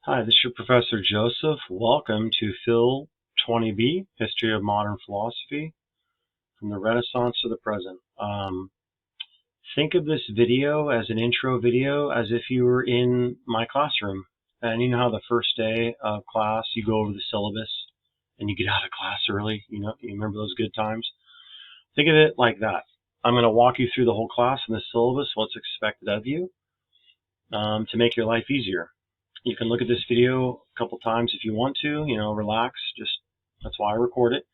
Hi, this is your Professor Joseph. Welcome to Phil 20B, History of Modern Philosophy, from the Renaissance to the present. Think of this video as an intro video as if you were in my classroom. And you know how the first day of class you go over the syllabus and you get out of class early? You remember those good times? Think of it like that. I'm going to walk you through the whole class and the syllabus, what's expected of you, to make your life easier. You can look at this video a couple times if you want to, relax. That's why I record it.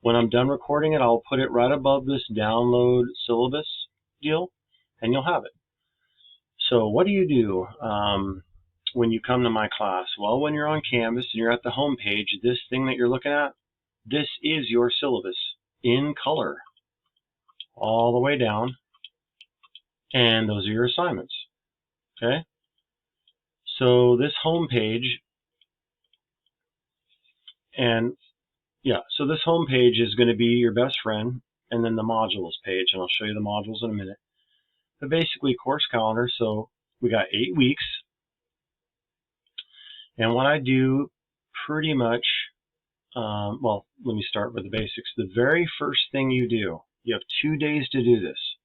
When I'm done recording it, I'll put it right above this download syllabus deal, and you'll have it. So what do you do when you come to my class? Well, when you're on Canvas and you're at the home page, this thing that you're looking at, this is your syllabus in color all the way down, and those are your assignments, okay? So this home page, so this home page is going to be your best friend, and then the modules page, and I'll show you the modules in a minute. But basically, course calendar, so we got 8 weeks. And what I do pretty much, well, let me start with the basics. The very first thing you do, you have 2 days to do this.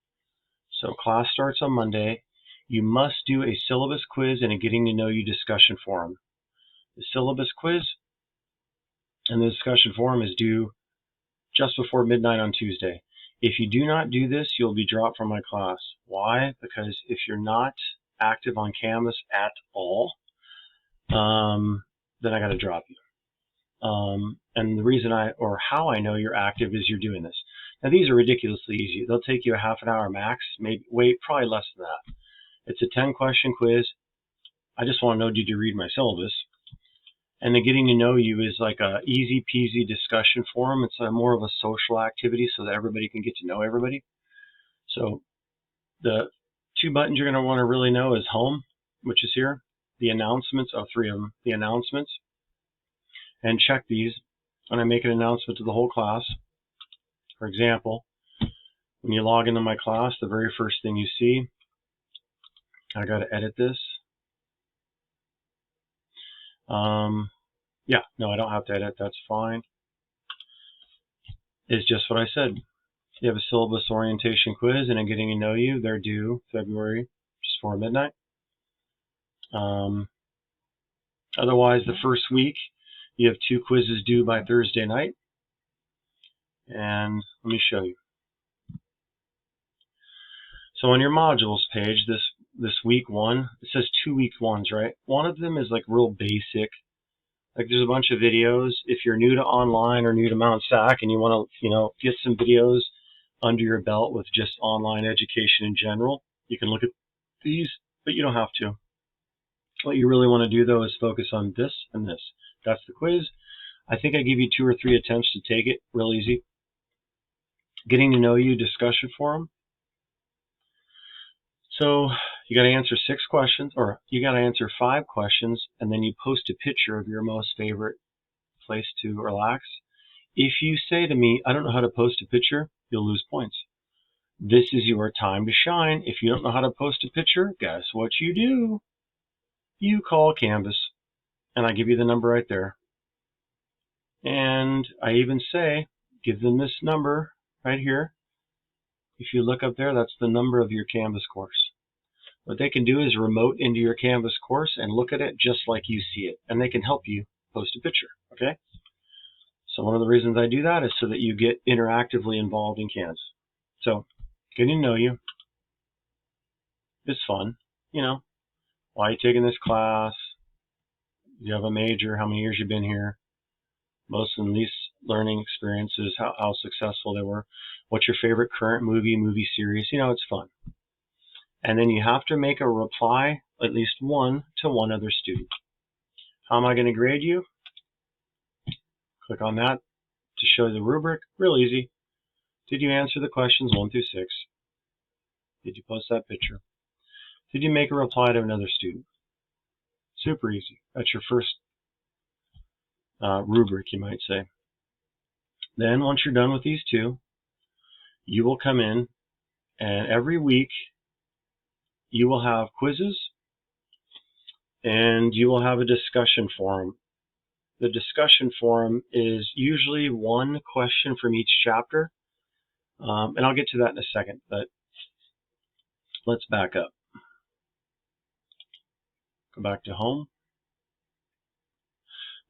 So class starts on Monday. You must do a syllabus quiz and a getting to know you discussion forum. The syllabus quiz and the discussion forum is due just before midnight on Tuesday. If you do not do this, you'll be dropped from my class. Why? Because if you're not active on Canvas at all, then I got to drop you. And the reason how I know you're active is you're doing this. Now these are ridiculously easy. They'll take you a half an hour max, probably less than that. It's a 10-question quiz. I just want to know, did you read my syllabus? And the getting to know you is like a easy peasy discussion forum. It's more of a social activity so that everybody can get to know everybody. So the 2 buttons you're going to want to really know is home, which is here, the announcements, 3 of them, the announcements, and check these when I make an announcement to the whole class. For example, when you log into my class, the very first thing you see, I got to edit this. Yeah, no, I don't have to edit. That's fine. It's just what I said. You have a syllabus orientation quiz and a getting to know you. They're due February, just before midnight. Otherwise, the first week, you have 2 quizzes due by Thursday night. And let me show you. So on your modules page, this week 1, it says 2 week 1s, right? One of them is like real basic. Like there's a bunch of videos. If you're new to online or new to Mount Sac and you want to, get some videos under your belt with just online education in general, you can look at these, but you don't have to. What you really want to do though is focus on this and this. That's the quiz. I think I give you 2 or 3 attempts to take it. Real easy. Getting to know you discussion forum. So you got to answer 6 questions, or you got to answer 5 questions, and then you post a picture of your most favorite place to relax. If you say to me, I don't know how to post a picture, you'll lose points. This is your time to shine. If you don't know how to post a picture, guess what you do? You call Canvas, and I give you the number right there. And I even say, give them this number right here. If you look up there, that's the number of your Canvas course. What they can do is remote into your Canvas course and look at it just like you see it. And they can help you post a picture, okay? So one of the reasons I do that is so that you get interactively involved in Canvas. So getting to know you is fun. Why are you taking this class? Do you have a major? How many years you've been here? Most and least learning experiences, how successful they were. What's your favorite current movie series? It's fun. And then you have to make a reply, at least one, to one other student. How am I going to grade you? Click on that to show the rubric. Real easy. Did you answer the questions 1 through 6? Did you post that picture? Did you make a reply to another student? Super easy. That's your first rubric, you might say. Then once you're done with these 2, you will come in, and every week you will have quizzes and you will have a discussion forum. The discussion forum is usually one question from each chapter, and I'll get to that in a second, but let's back up. Go back to home.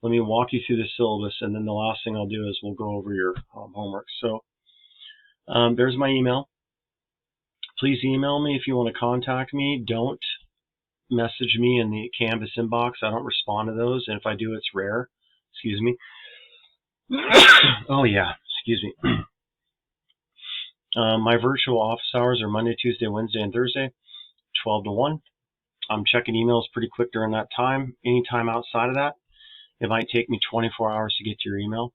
Let me walk you through the syllabus, and then the last thing I'll do is we'll go over your homework. So there's my email. Please email me if you want to contact me. Don't message me in the Canvas inbox. I don't respond to those, and if I do, it's rare. Excuse me. Oh yeah, excuse me. My virtual office hours are Monday, Tuesday, Wednesday, and Thursday, 12 to 1. I'm checking emails pretty quick during that time. Any time outside of that, it might take me 24 hours to get to your email.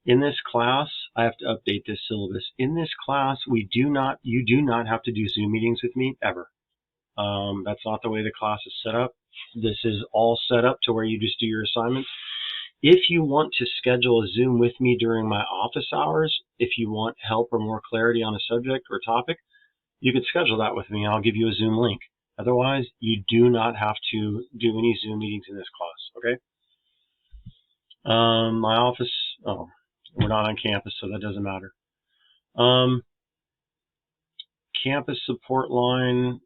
In this class, I have to update this syllabus. In this class, you do not have to do Zoom meetings with me ever. That's not the way the class is set up. This is all set up to where you just do your assignments. If you want to schedule a Zoom with me during my office hours, if you want help or more clarity on a subject or topic, you can schedule that with me. I'll give you a Zoom link. Otherwise, you do not have to do any Zoom meetings in this class, okay? My office, we're not on campus, so that doesn't matter. Campus support line,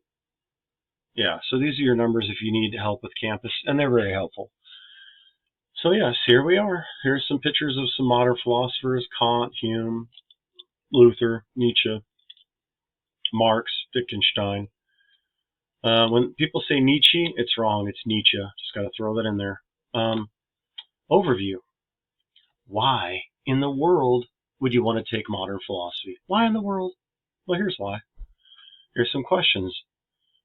yeah, so these are your numbers if you need help with campus, and they're very helpful. So yes, here we are. Here's some pictures of some modern philosophers: Kant, Hume, Luther, Nietzsche, Marx, Wittgenstein. When people say Nietzsche, it's wrong. It's Nietzsche. Just got to throw that in there. Overview. Why in the world would you want to take modern philosophy? Why in the world? Well, here's why. Here's some questions.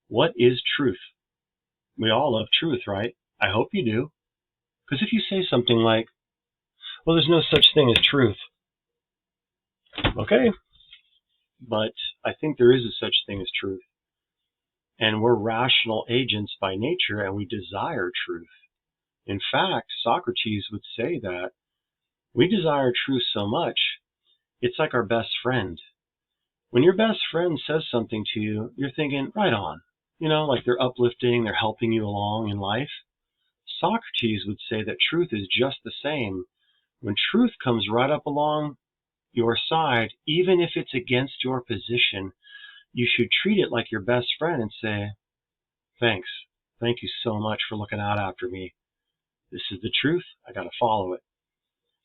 What is truth? We all love truth, right? I hope you do. Because if you say something like, well, there's no such thing as truth. Okay. But I think there is a such thing as truth. And we're rational agents by nature, and we desire truth. In fact, Socrates would say that we desire truth so much, it's like our best friend. When your best friend says something to you, you're thinking, right on. You know, like they're uplifting, they're helping you along in life. Socrates would say that truth is just the same. When truth comes right up along your side, even if it's against your position, you should treat it like your best friend and say, thanks. Thank you so much for looking out after me. This is the truth. I got to follow it.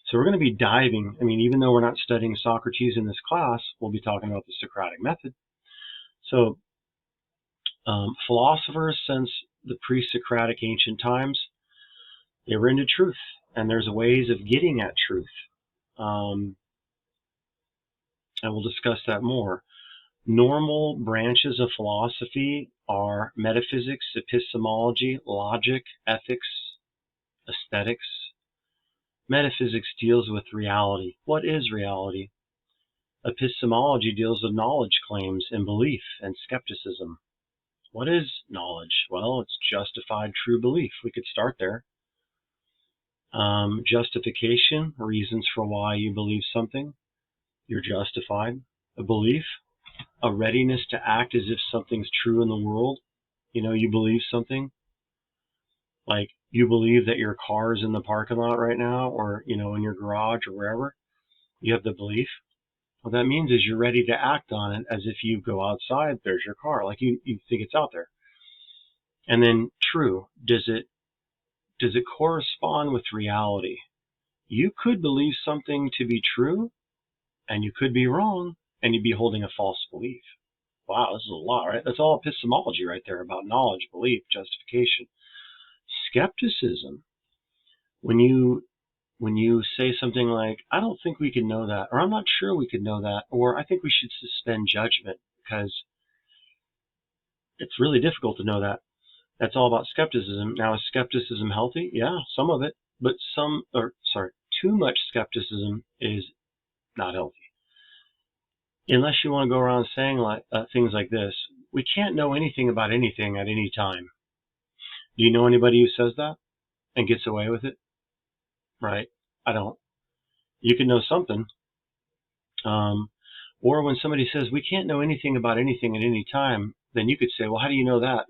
So we're going to be diving. I mean, even though we're not studying Socrates in this class, we'll be talking about the Socratic Method. So philosophers since the pre-Socratic ancient times, they were into truth, and there's ways of getting at truth. And we'll discuss that more. Normal branches of philosophy are metaphysics, epistemology, logic, ethics, aesthetics. Metaphysics deals with reality. What is reality? Epistemology deals with knowledge claims and belief and skepticism. What is knowledge? Well, it's justified true belief. We could start there. Justification, reasons for why you believe something. You're justified. A belief, a readiness to act as if something's true in the world. You know, you believe something. Like you believe that your car is in the parking lot right now, or, you know, in your garage or wherever. You have the belief. What that means is you're ready to act on it as if you go outside, there's your car. Like you think it's out there. And then true, does it correspond with reality? You could believe something to be true, and you could be wrong, and you'd be holding a false belief. Wow, this is a lot, right? That's all epistemology right there about knowledge, belief, justification. Skepticism. When you say something like, I don't think we can know that, or I'm not sure we could know that, or I think we should suspend judgment because it's really difficult to know that. That's all about skepticism. Now, is skepticism healthy? Yeah, some of it, but too much skepticism is not healthy. Unless you want to go around saying things like this, we can't know anything about anything at any time. Do you know anybody who says that and gets away with it? Right? I don't. You can know something. Or when somebody says, we can't know anything about anything at any time, then you could say, well, how do you know that?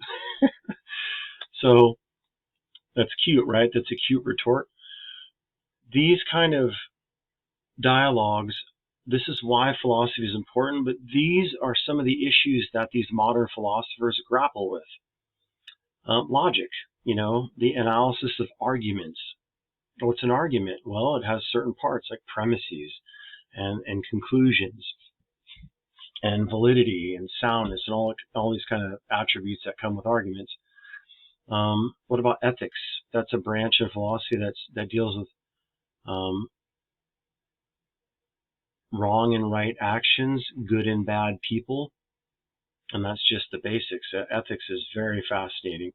So that's cute, right? That's a cute retort. These kind of dialogues, this is why philosophy is important, but these are some of the issues that these modern philosophers grapple with. Logic, the analysis of arguments. What's an argument? Well, it has certain parts like premises and conclusions and validity and soundness and all these kind of attributes that come with arguments. What about ethics? That's a branch of philosophy that deals with wrong and right actions, good and bad people, and that's just the basics. Ethics is very fascinating.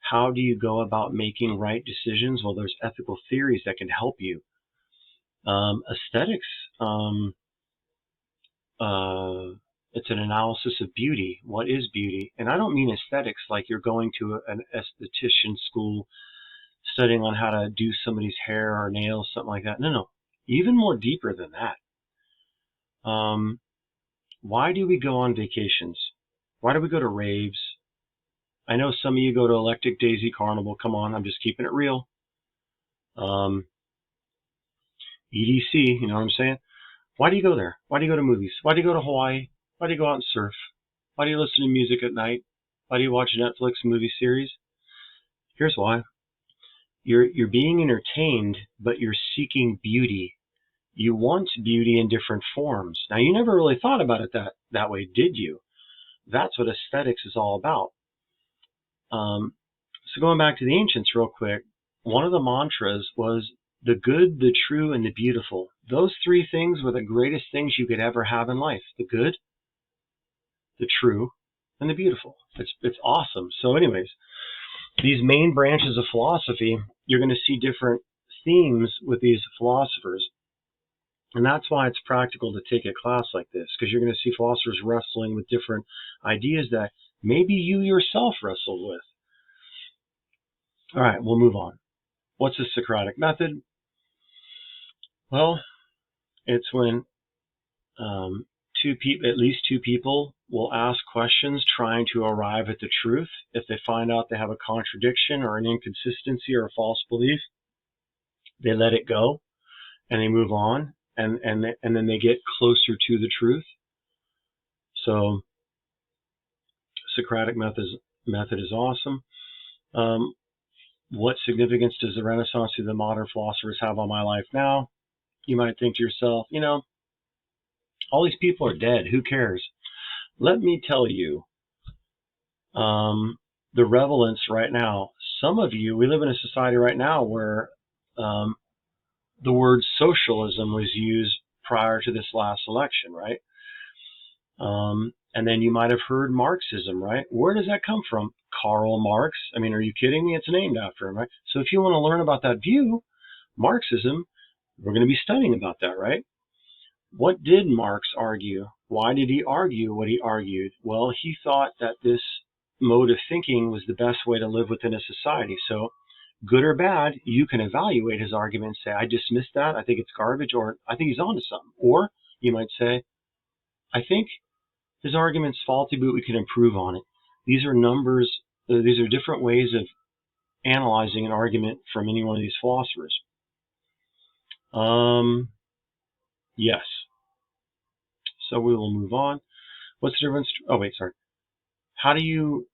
How do you go about making right decisions? Well, there's ethical theories that can help you. Aesthetics, it's an analysis of beauty. What is beauty? And I don't mean aesthetics like you're going to an esthetician school studying on how to do somebody's hair or nails, something like that. No. Even more deeper than that. Why do we go on vacations? Why do we go to raves? I know some of you go to Electric Daisy Carnival. Come on, I'm just keeping it real. EDC, you know what I'm saying? Why do you go there? Why do you go to movies? Why do you go to Hawaii? Why do you go out and surf? Why do you listen to music at night? Why do you watch a Netflix movie series? Here's why. You're being entertained, but you're seeking beauty. You want beauty in different forms. Now, you never really thought about it that way, did you? That's what aesthetics is all about. So going back to the ancients real quick, one of the mantras was the good, the true, and the beautiful. Those three things were the greatest things you could ever have in life. The good, the true, and the beautiful. It's awesome. So anyways, these main branches of philosophy, you're going to see different themes with these philosophers. And that's why it's practical to take a class like this, because you're going to see philosophers wrestling with different ideas that maybe you yourself wrestled with. All right, we'll move on. What's the Socratic Method? Well, it's when at least two people will ask questions trying to arrive at the truth. If they find out they have a contradiction or an inconsistency or a false belief, they let it go and they move on, and then they get closer to the truth. So Socratic method is awesome. What significance does the Renaissance through the modern philosophers have on my life now? You might think to yourself, all these people are dead. Who cares? Let me tell you, the relevance right now. Some of you, we live in a society right now where the word socialism was used prior to this last election, right? And then you might have heard Marxism, right? Where does that come from? Karl Marx. I mean, are you kidding me? It's named after him, right? So if you want to learn about that view, Marxism, we're going to be studying about that, right? What did Marx argue? Why did he argue what he argued? Well, he thought that this mode of thinking was the best way to live within a society. So good or bad, you can evaluate his argument and say, I dismiss that, I think it's garbage, or I think he's onto something. Or you might say, I think his argument's faulty, but we can improve on it. These are different ways of analyzing an argument from any one of these philosophers. Yes. So we will move on. What's the difference? Oh, wait, sorry. How do you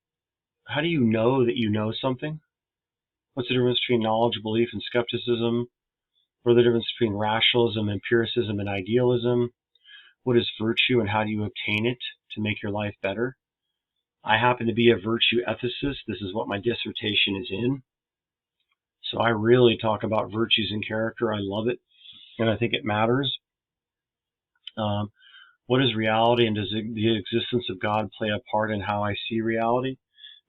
know that you know something? What's the difference between knowledge, belief, and skepticism? What are the difference between rationalism, empiricism, and idealism? What is virtue and how do you obtain it to make your life better? I happen to be a virtue ethicist. This is what my dissertation is in. So I really talk about virtues and character. I love it, and I think it matters. What is reality, and does the existence of God play a part in how I see reality?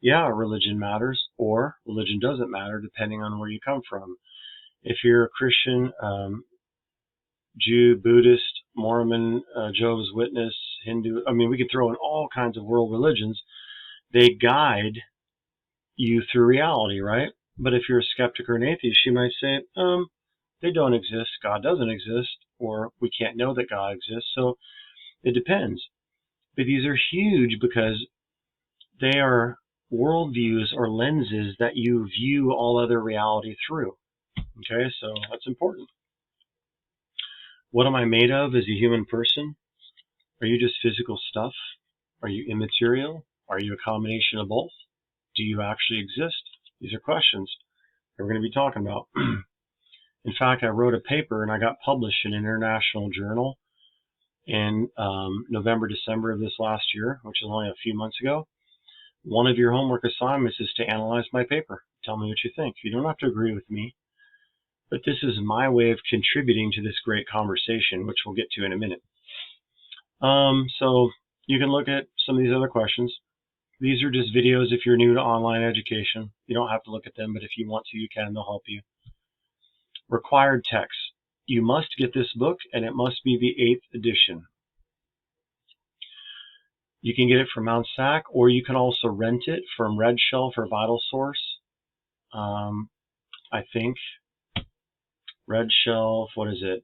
Yeah, religion matters, or religion doesn't matter, depending on where you come from. If you're a Christian, Jew, Buddhist, Mormon, Jehovah's Witness, Hindu, I mean, we could throw in all kinds of world religions. They guide you through reality, right? But if you're a skeptic or an atheist, you might say, they don't exist, God doesn't exist, or we can't know that God exists. So it depends. But these are huge because They are worldviews or lenses that you view all other reality through. Okay, so that's important. What am I made of as a human person? Are you just physical stuff? Are you immaterial? Are you a combination of both? Do you actually exist? These are questions that we're going to be talking about. In fact, I wrote a paper and I got published in an international journal in November, December of this last year, which is only a few months ago. One of your homework assignments is to analyze my paper. Tell me what you think. You don't have to agree with me, but this is my way of contributing to this great conversation, which we'll get to in a minute. So you can look at some of these other questions. These are just videos if you're new to online education. You don't have to look at them, but if you want to, you can. They'll help you. Required text. You must get this book, and it must be the 8th edition. You can get it from Mount Sac, or you can also rent it from Red Shelf or Vital Source. I think Red Shelf, what is it?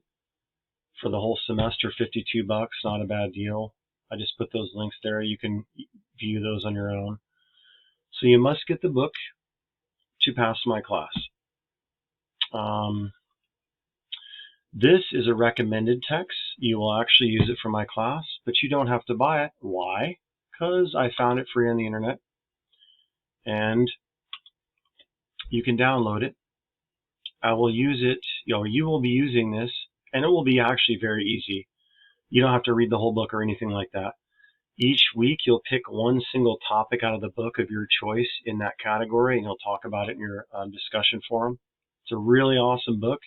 For the whole semester, $52, not a bad deal. I just put those links there. You can view those on your own. So you must get the book to pass my class. This is a recommended text. You will actually use it for my class, but you don't have to buy it. Why? Because I found it free on the internet, and you can download it. I will use it, you will be using this, and it will be actually very easy. You don't have to read the whole book or anything like that. Each week, you'll pick one single topic out of the book of your choice in that category, and you'll talk about it in your discussion forum. It's a really awesome book.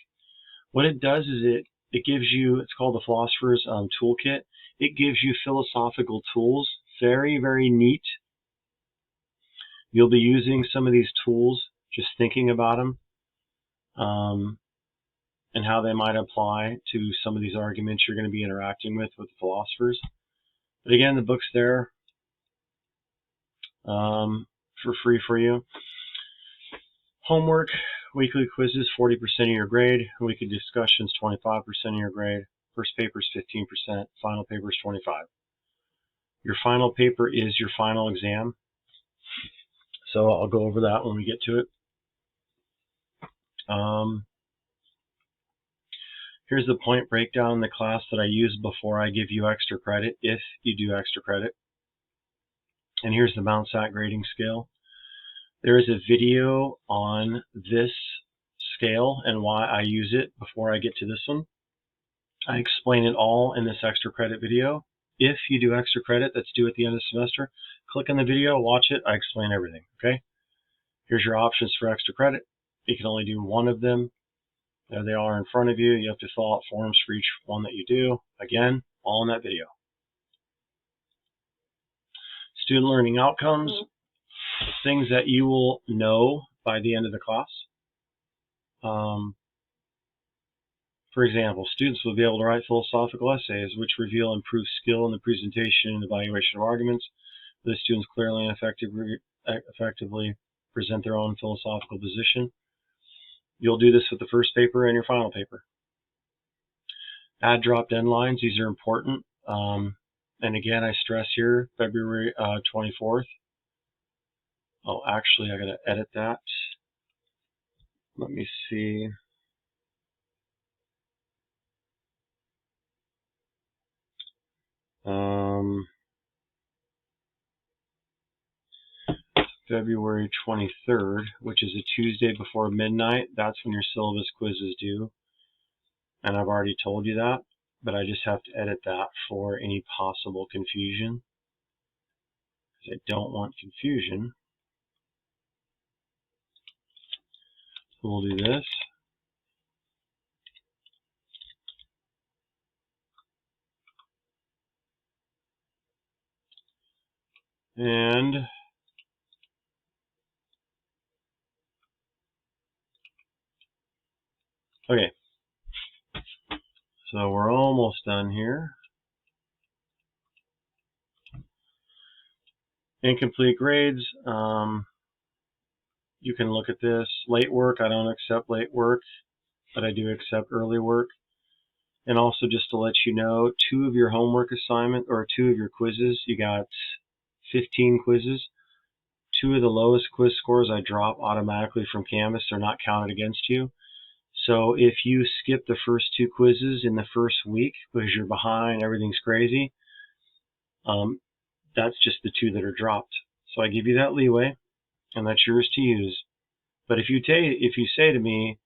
What it does is it gives you, it's called the Philosopher's Toolkit. It gives you philosophical tools, very, very neat. You'll be using some of these tools, just thinking about them, and how they might apply to some of these arguments you're going to be interacting with the philosophers. But again, the book's there for free for you. Homework, weekly quizzes, 40% of your grade. Weekly discussions, 25% of your grade. First paper is 15%. Final paper is 25%. Your final paper is your final exam. So I'll go over that when we get to it. Here's the point breakdown in the class that I use before I give you extra credit, if you do extra credit. And here's the Mount Sac grading scale. There is a video on this scale and why I use it before I get to this one. I explain it all in this extra credit video. If you do extra credit that's due at the end of the semester, click on the video, watch it, I explain everything, okay? Here's your options for extra credit. You can only do one of them. There they are in front of you. You have to fill out forms for each one that you do. Again, all in that video. Student learning outcomes, things that you will know by the end of the class. For example, students will be able to write philosophical essays which reveal improved skill in the presentation and evaluation of arguments. The students clearly and effectively present their own philosophical position. You'll do this with the first paper and your final paper. Add drop deadlines. These are important. And again, I stress here, February 24th. Oh, actually, I got to edit that. Let me see. February 23rd, which is a Tuesday before midnight. That's when your syllabus quiz is due. And I've already told you that, but I just have to edit that for any possible confusion, because I don't want confusion. So we'll do this. And okay, so we're almost done here. Incomplete grades. You can look at this. Late work, I don't accept late work, but I do accept early work. And also, just to let you know, 2 of your homework assignment, or 2 of your quizzes, you got 15 quizzes. 2 of the lowest quiz scores I drop automatically from Canvas. They're not counted against you. So if you skip the first 2 quizzes in the first week because you're behind, everything's crazy, that's just the 2 that are dropped. So I give you that leeway, and that's yours to use. But if you say to me,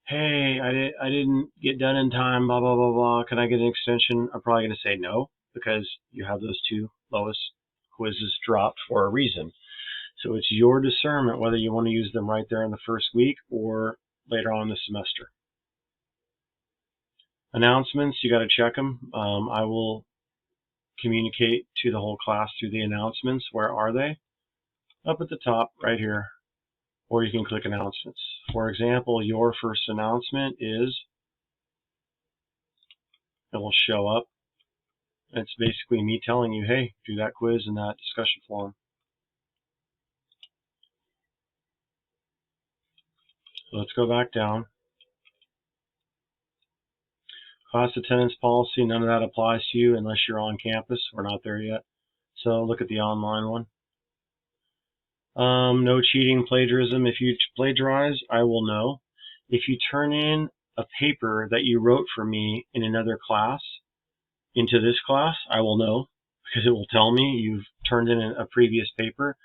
hey, I didn't get done in time, blah, blah, blah, blah, can I get an extension? I'm probably going to say no, because you have those 2 lowest quizzes dropped for a reason. So it's your discernment whether you want to use them right there in the first week or later on in the semester. Announcements, you got to check them. I will communicate to the whole class through the announcements. Where are they? Up at the top right here. Or you can click announcements. For example, your first announcement is, it will show up. It's basically me telling you, hey, do that quiz and that discussion forum. So let's go back down. Class attendance policy, none of that applies to you unless you're on campus. We're not there yet. So look at the online one. No cheating, plagiarism. If you plagiarize, I will know. If you turn in a paper that you wrote for me in another class into this class, I will know, because it will tell me you've turned in a previous paper,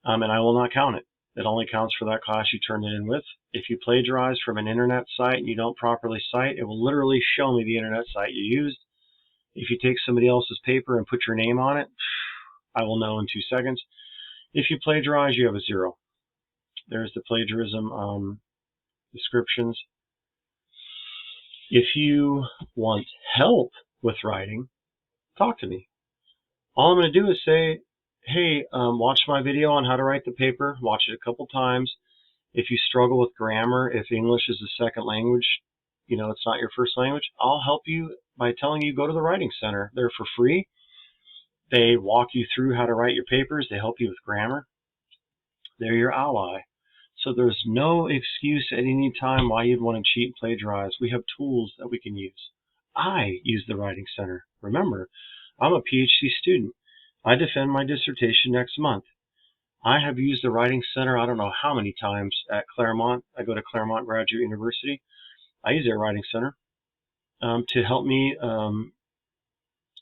and I will not count it. It only counts for that class you turned it in with. If you plagiarize from an internet site and you don't properly cite, it will literally show me the internet site you used. If you take somebody else's paper and put your name on it, I will know in 2 seconds. If you plagiarize, you have a 0. There's the plagiarism descriptions. If you want help with writing, talk to me. All I'm going to do is say, hey, watch my video on how to write the paper. Watch it a couple times. If you struggle with grammar, if English is a second language, you know, it's not your first language, I'll help you by telling you go to the Writing Center. They're for free. They walk you through how to write your papers. They help you with grammar. They're your ally. So there's no excuse at any time why you'd want to cheat and plagiarize. We have tools that we can use. I use the Writing Center. Remember, I'm a PhD student. I defend my dissertation next month. I have used the Writing Center I don't know how many times at Claremont. I go to Claremont Graduate University. I use their Writing Center to help me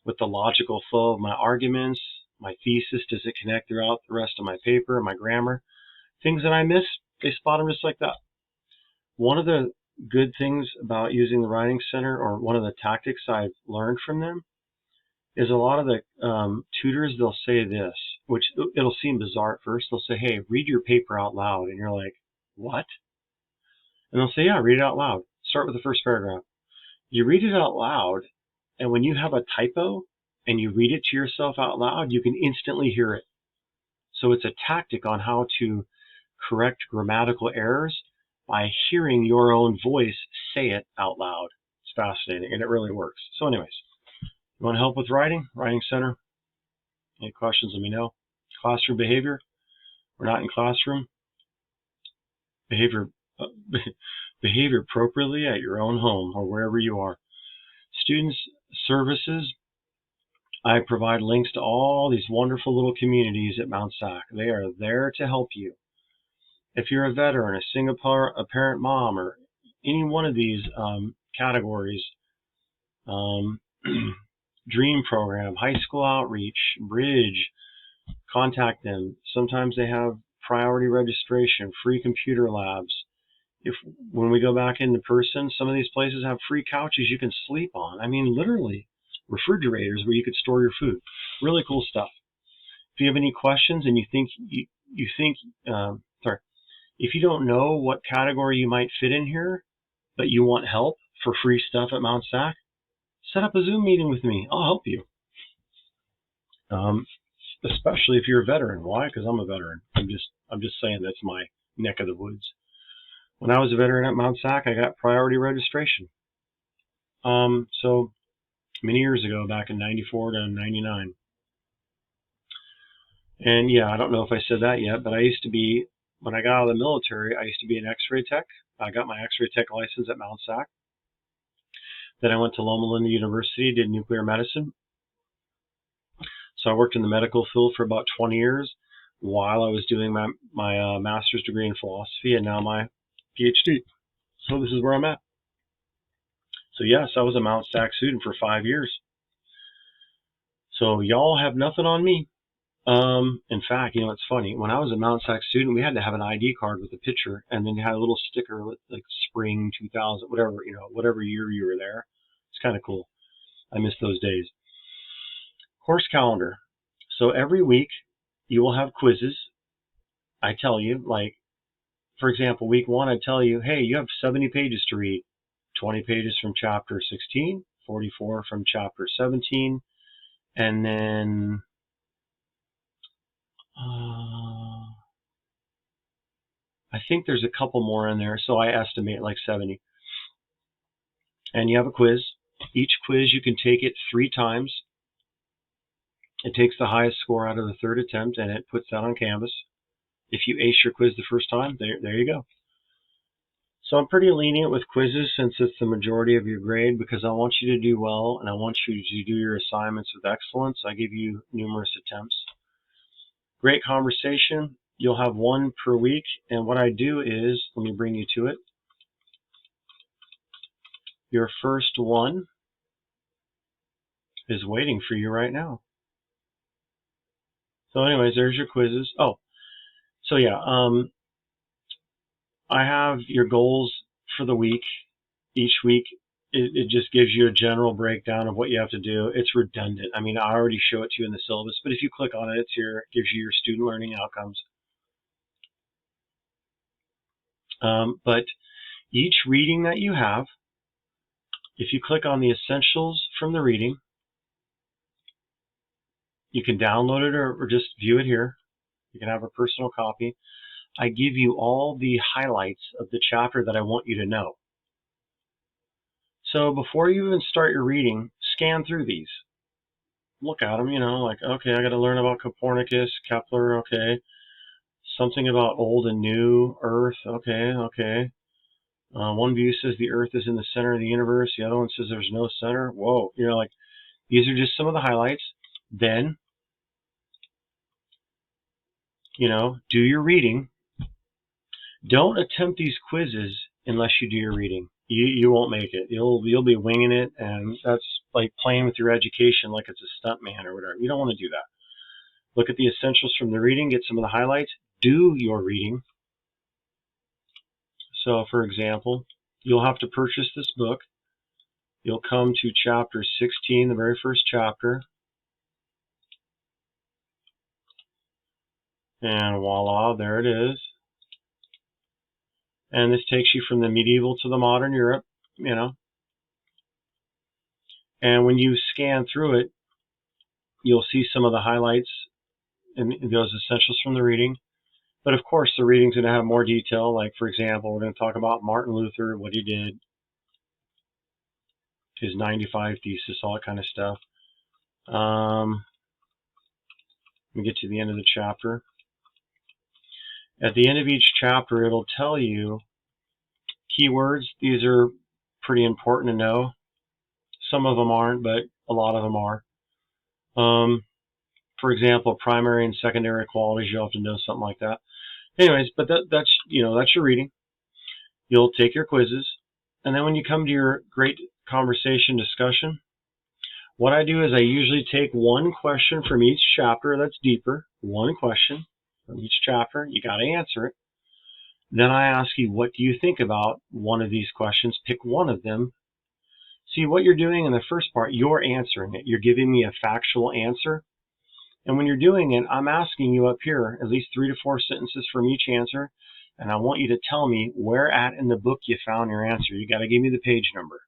with the logical flow of my arguments, my thesis. Does it connect throughout the rest of my paper, my grammar? Things that I miss, they spot them just like that. One of the good things about using the Writing Center, or one of the tactics I've learned from them, is a lot of the tutors, they'll say this, which it'll seem bizarre at first. They'll say, hey, read your paper out loud. And you're like, what? And they'll say, yeah, read it out loud. Start with the first paragraph. You read it out loud, and when you have a typo and you read it to yourself out loud, you can instantly hear it. So it's a tactic on how to correct grammatical errors by hearing your own voice say it out loud. It's fascinating, and it really works. So anyways, you want help with writing? Writing Center. Any questions, let me know. Classroom behavior. We're not in classroom. Behavior appropriately at your own home or wherever you are. Students services. I provide links to all these wonderful little communities at Mount SAC. They are there to help you. If you're a veteran, a single parent mom, or any one of these categories, Dream Program, High School Outreach, Bridge, contact them. Sometimes they have priority registration, free computer labs. When we go back into person, some of these places have free couches you can sleep on. I mean, literally, refrigerators where you could store your food. Really cool stuff. If you have any questions and you think if you don't know what category you might fit in here, but you want help for free stuff at Mount SAC, set up a Zoom meeting with me. I'll help you. Especially if you're a veteran. Why? Because I'm a veteran. I'm just saying that's my neck of the woods. When I was a veteran at Mount SAC, I got priority registration. So many years ago, back in 94 to 99. And yeah, I don't know if I said that yet, but I used to be, when I got out of the military, I used to be an X-ray tech. I got my X-ray tech license at Mount SAC. Then I went to Loma Linda University, did nuclear medicine. So I worked in the medical field for about 20 years. while I was doing my master's degree in philosophy and now my PhD. So this is where I'm at. So yes, I was a Mount Stack student for 5 years. So y'all have nothing on me. In fact, it's funny. When I was a Mount Stack student, we had to have an ID card with a picture, and then you had a little sticker with like spring 2000, whatever year you were there. It's kind of cool. I miss those days. Course calendar. So every week you will have quizzes. I tell you, like, for example, week 1, I tell you, hey, you have 70 pages to read. 20 pages from chapter 16, 44 from chapter 17, and then I think there's a couple more in there, so I estimate like 70. And you have a quiz. Each quiz you can take it 3 times. It takes the highest score out of the 3rd attempt, and it puts that on Canvas. If you ace your quiz the first time, there you go. So I'm pretty lenient with quizzes since it's the majority of your grade, because I want you to do well and I want you to do your assignments with excellence. I give you numerous attempts. Great conversation. You'll have 1 per week, and what I do is, let me bring you to it. Your first one is waiting for you right now. So anyways, there's your quizzes. Oh, so yeah, I have your goals for the week. Each week, it just gives you a general breakdown of what you have to do. It's redundant. I mean, I already show it to you in the syllabus, but if you click on it, it's here. It gives you your student learning outcomes. But each reading that you have, if you click on the essentials from the reading, you can download it or just view it here. You can have a personal copy. I give you all the highlights of the chapter that I want you to know. So before you even start your reading, scan through these. Look at them, like, okay, I got to learn about Copernicus, Kepler, okay. Something about old and new, Earth, okay. One view says the Earth is in the center of the universe. The other one says there's no center. Whoa, like, these are just some of the highlights. Then, do your reading. Don't attempt these quizzes unless you do your reading. You won't make it. You'll be winging it, and that's like playing with your education like it's a stunt man or whatever. You don't want to do that. Look at the essentials from the reading, get some of the highlights, do your reading. So for example, you'll have to purchase this book. You'll come to chapter 16, the very first chapter. And voila, there it is. And this takes you from the medieval to the modern Europe, And when you scan through it, you'll see some of the highlights and those essentials from the reading. But of course, the reading's going to have more detail. Like, for example, we're going to talk about Martin Luther, what he did, his 95 thesis, all that kind of stuff. Let me get to the end of the chapter. At the end of each chapter, it'll tell you keywords. These are pretty important to know. Some of them aren't, but a lot of them are. For example, primary and secondary qualities, you'll have to know something like that. Anyways, but that's your reading. You'll take your quizzes, and then when you come to your great conversation discussion, what I do is I usually take 1 question from each chapter that's deeper, 1 question from each chapter. You got to answer it. Then I ask you, what do you think about one of these questions? Pick one of them. See, what you're doing in the first part, you're answering it. You're giving me a factual answer. And when you're doing it, I'm asking you up here at least 3 to 4 sentences from each answer. And I want you to tell me where at in the book you found your answer. You got to give me the page number.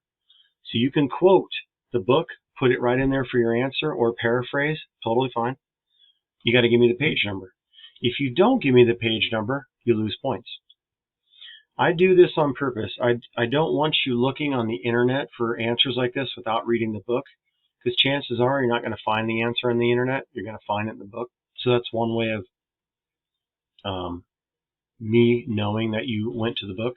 So you can quote the book, put it right in there for your answer, or paraphrase, totally fine. You got to give me the page number. If you don't give me the page number, you lose points. I do this on purpose. I don't want you looking on the internet for answers like this without reading the book, because chances are you're not going to find the answer on the internet. You're going to find it in the book. So that's one way of me knowing that you went to the book.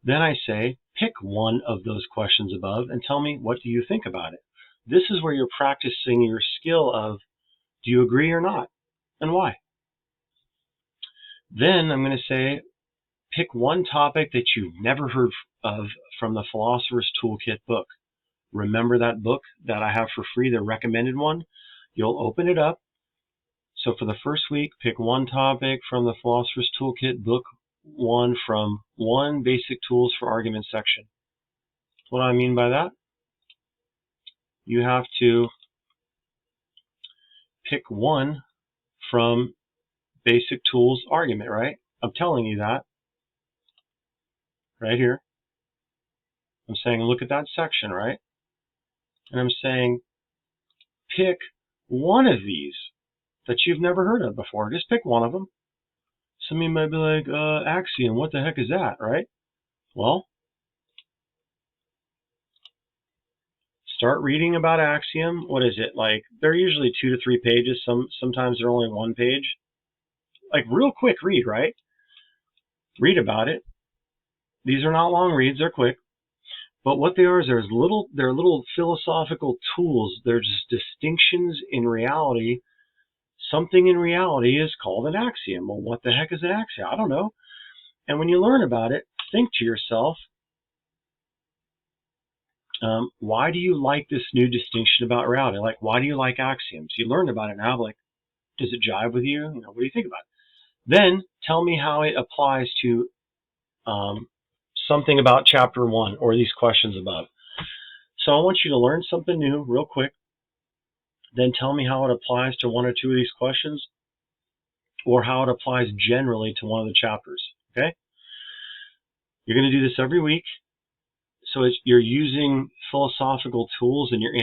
Then I say, pick one of those questions above and tell me, what do you think about it? This is where you're practicing your skill of, do you agree or not, and why? Then I'm going to say, pick one topic that you've never heard of from the Philosopher's Toolkit book. Remember that book that I have for free, the recommended one? You'll open it up. So for the first week, pick one topic from the Philosopher's Toolkit book 1 from 1 Basic Tools for Argument section. What do I mean by that? You have to pick one from Basic Tools Argument, right? I'm telling you that right here. I'm saying look at that section, right? And I'm saying pick one of these that you've never heard of before. Just pick one of them. Some of you might be like, axiom, what the heck is that, right? Well, start reading about axiom. What is it? Like, they're usually 2 to 3 pages. Sometimes they're only 1 page. Like, real quick read, right? Read about it. These are not long reads, they're quick. But what they are is they're little philosophical tools. They're just distinctions in reality. Something in reality is called an axiom. Well, what the heck is an axiom? I don't know. And when you learn about it, think to yourself, why do you like this new distinction about reality? Like, why do you like axioms? You learned about it now, like, does it jive with you? What do you think about it? Then tell me how it applies to something about chapter 1 or these questions above. So I want you to learn something new real quick. Then tell me how it applies to 1 or 2 of these questions, or how it applies generally to one of the chapters. Okay? You're going to do this every week. So you're using philosophical tools and you're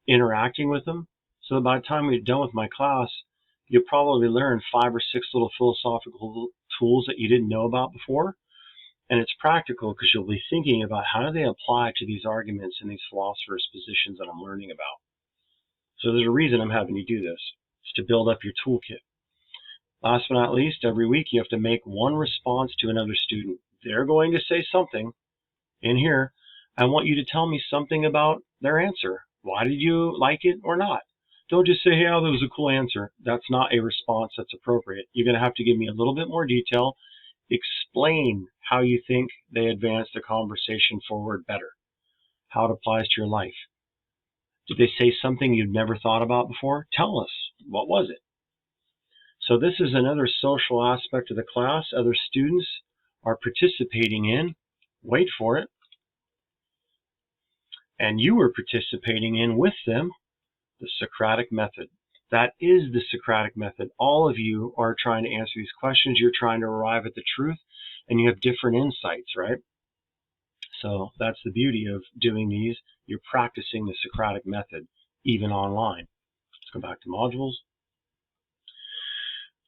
interacting with them. So that by the time we're done with my class, you'll probably learn 5 or 6 little philosophical tools that you didn't know about before. And it's practical because you'll be thinking about how do they apply to these arguments and these philosophers' positions that I'm learning about. So there's a reason I'm having you do this. It's to build up your toolkit. Last but not least, every week you have to make one response to another student. They're going to say something in here. I want you to tell me something about their answer. Why did you like it or not? Don't just say, hey, oh, that was a cool answer. That's not a response that's appropriate. You're going to have to give me a little bit more detail. Explain how you think they advance the conversation forward better, how it applies to your life. Did they say something you'd never thought about before? Tell us. What was it? So this is another social aspect of the class. Other students are participating in, wait for it, and you are participating in with them, the Socratic Method. That is the Socratic Method. All of you are trying to answer these questions. You're trying to arrive at the truth, and you have different insights, right? So that's the beauty of doing these. You're practicing the Socratic Method, even online. Let's go back to modules.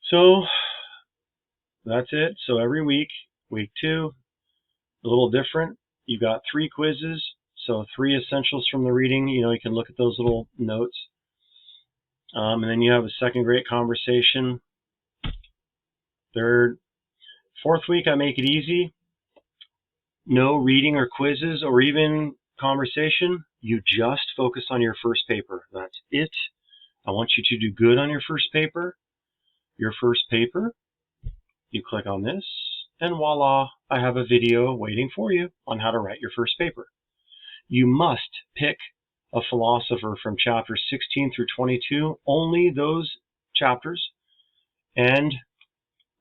So that's it. So every week, week 2, a little different. You've got 3 quizzes. So 3 essentials from the reading. You can look at those little notes. And then you have a second great conversation. Third, 4th week, I make it easy. No reading or quizzes or even conversation. You just focus on your first paper. That's it. I want you to do good on your first paper. Your first paper, you click on this, and voila, I have a video waiting for you on how to write your first paper. You must pick a philosopher from chapters 16 through 22, only those chapters, and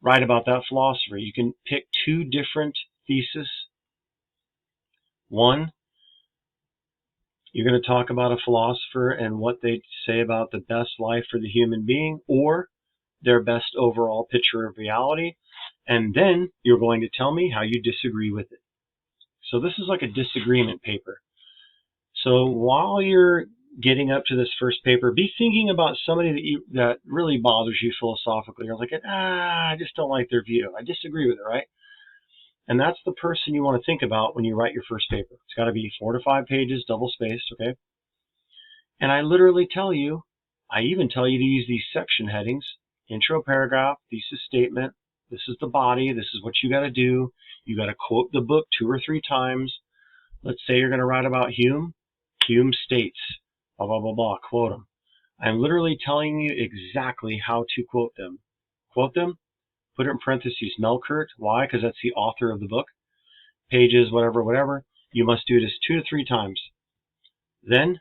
write about that philosopher. You can pick 2 different theses. One, you're going to talk about a philosopher and what they say about the best life for the human being, or their best overall picture of reality, and then you're going to tell me how you disagree with it. So this is like a disagreement paper. So while you're getting up to this first paper, be thinking about somebody that really bothers you philosophically. You're like, I just don't like their view. I disagree with it, right? And that's the person you want to think about when you write your first paper. It's got to be 4 to 5 pages, double-spaced, okay? And I literally tell you, I even tell you to use these section headings: intro paragraph, thesis statement, this is the body, this is what you got to do. You got to quote the book 2 or 3 times. Let's say you're going to write about Hume. Hume states, blah, blah, blah, blah, quote them. I'm literally telling you exactly how to quote them. Quote them, put it in parentheses, Melkert. Why? Because that's the author of the book. Pages, whatever, whatever. You must do this 2 to 3 times. Then,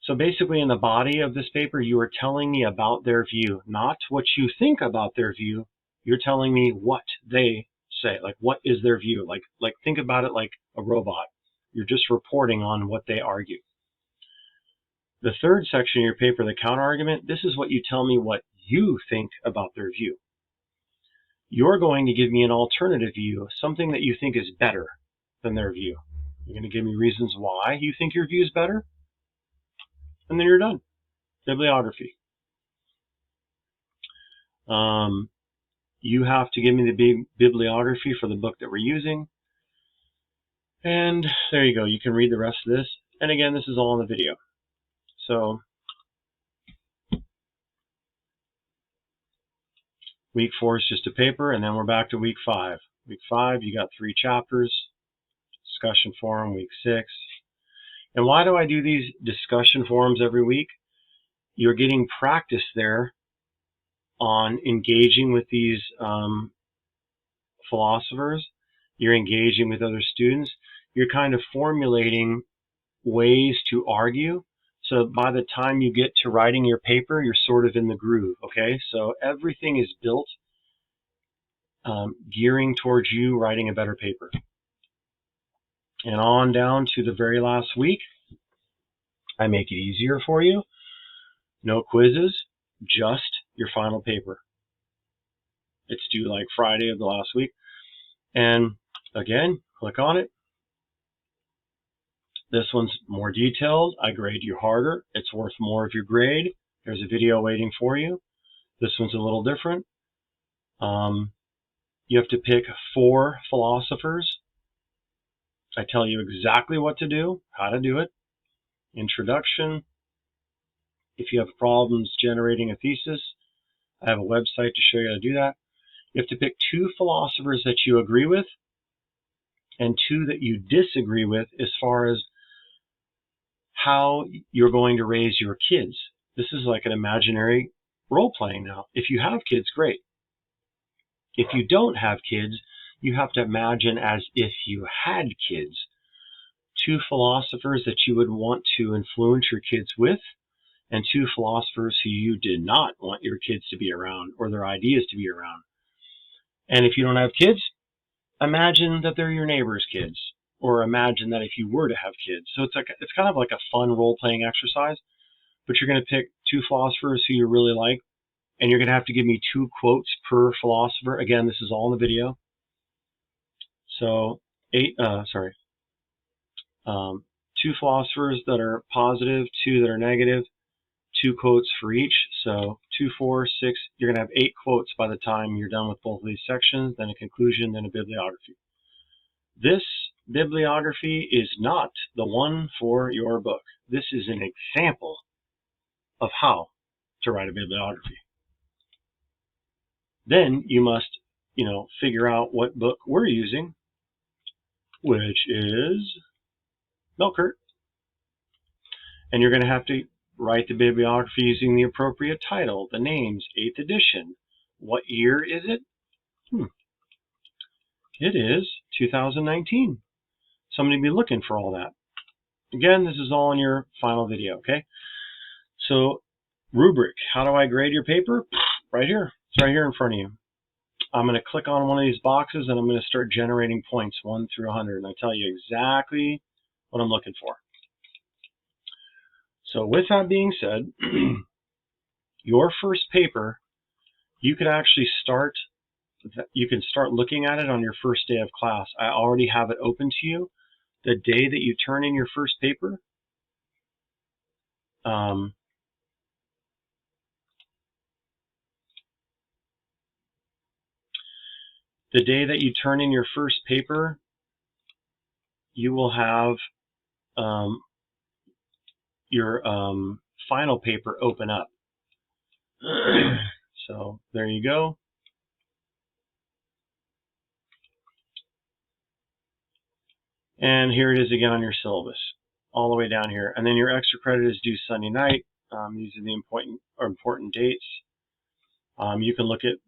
so basically in the body of this paper, you are telling me about their view, not what you think about their view. You're telling me what they say, like what is their view. Like think about it like a robot. You're just reporting on what they argue. The third section of your paper, the counter-argument, this is what you tell me what you think about their view. You're going to give me an alternative view, something that you think is better than their view. You're going to give me reasons why you think your view is better, and then you're done. Bibliography. You have to give me the bibliography for the book that we're using. And there you go. You can read the rest of this. And again, this is all in the video. So week 4 is just a paper, and then we're back to week 5. Week 5, you got 3 chapters. Discussion forum, week 6. And why do I do these discussion forums every week? You're getting practice there on engaging with these philosophers. You're engaging with other students. You're kind of formulating ways to argue. So by the time you get to writing your paper, you're sort of in the groove, okay? So everything is built gearing towards you writing a better paper. And on down to the very last week, I make it easier for you. No quizzes, just your final paper. It's due like Friday of the last week. And again, click on it. This one's more detailed. I grade you harder. It's worth more of your grade. There's a video waiting for you. This one's a little different. You have to pick 4 philosophers. I tell you exactly what to do, how to do it. Introduction. If you have problems generating a thesis, I have a website to show you how to do that. You have to pick 2 philosophers that you agree with and 2 that you disagree with as far as how you're going to raise your kids. This is like an imaginary role playing now. If you have kids, great. If you don't have kids, you have to imagine as if you had kids. 2 philosophers that you would want to influence your kids with, and 2 philosophers who you did not want your kids to be around or their ideas to be around. And if you don't have kids, imagine that they're your neighbor's kids, or imagine that if you were to have kids. So it's kind of like a fun role-playing exercise, but you're going to pick 2 philosophers who you really like, and you're going to have to give me 2 quotes per philosopher. Again, this is all in the video. So 2 philosophers that are positive, 2 that are negative, 2 quotes for each. So 2, 4, 6, you're going to have 8 quotes by the time you're done with both of these sections, then a conclusion, then a bibliography. This bibliography is not the one for your book. This is an example of how to write a bibliography. Then you must, figure out what book we're using, which is Melkert. And you're going to have to write the bibliography using the appropriate title, the names, 8th edition. What year is it? It is 2019. Somebody be looking for all that. Again, this is all in your final video, okay? So, rubric. How do I grade your paper? Right here. It's right here in front of you. I'm going to click on one of these boxes and I'm going to start generating points 1 through 100. And I tell you exactly what I'm looking for. So with that being said, your first paper, you can actually start looking at it on your first day of class. I already have it open to you. The day that you turn in your first paper, you will have your final paper open up. So there you go. And here it is again on your syllabus, all the way down here. And then your extra credit is due Sunday night. These are the important dates. You can look at